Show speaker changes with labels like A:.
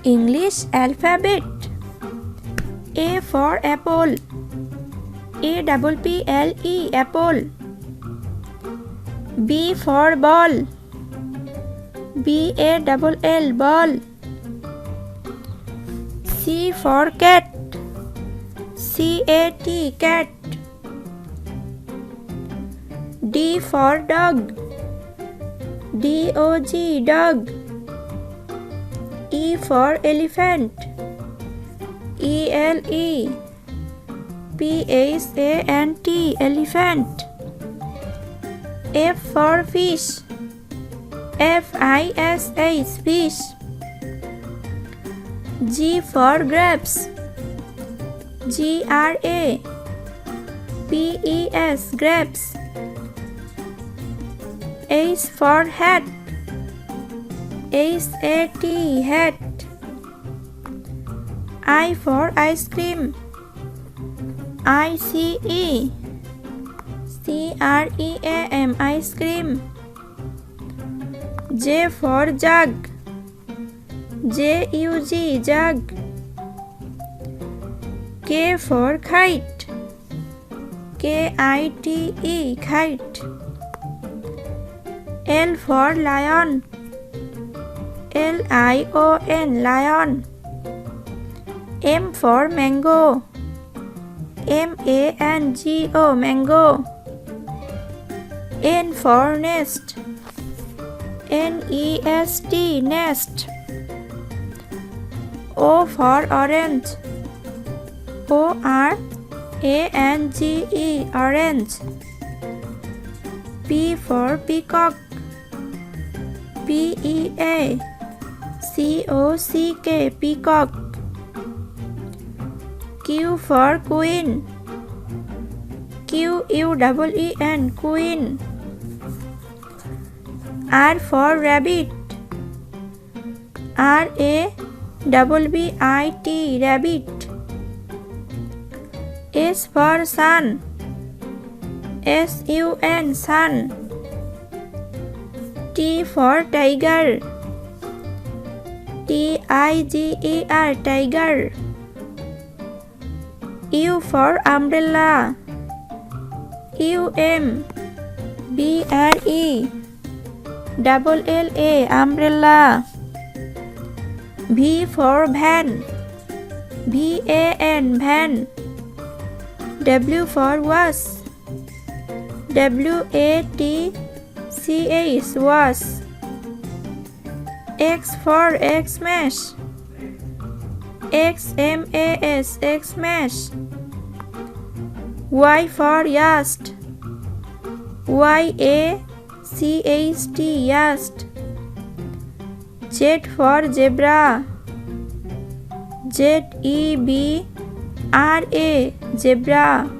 A: English alphabet. A for apple. APPLE apple. B for ball. BALL ball. C for cat. CAT cat. D for dog. DOG dog. E for elephant. ELEPHANT elephant. F for fish. FISH fish. G for grapes. GRAPES grapes. H for hat. HAT hat. I for ice cream. ICE CREAM ice cream. J for jug. JUG jug. K for kite. KITE kite. L for lion. LION lion. M for mango. MANGO mango. N for nest. NEST nest. O for orange. ORANGE orange. P for peacock. PEACOCK peacock. Q for queen. QUEEN queen. R for rabbit. RABBIT rabbit. S for sun. SUN sun. T for tiger. TIGER tiger. U for umbrella. UMBRELLA umbrella. V for van. VAN van. W for was. WATCH was. X for Xmas. XMAS Xmas. Y for yacht. YACHT yacht. Z for zebra. ZEBRA zebra.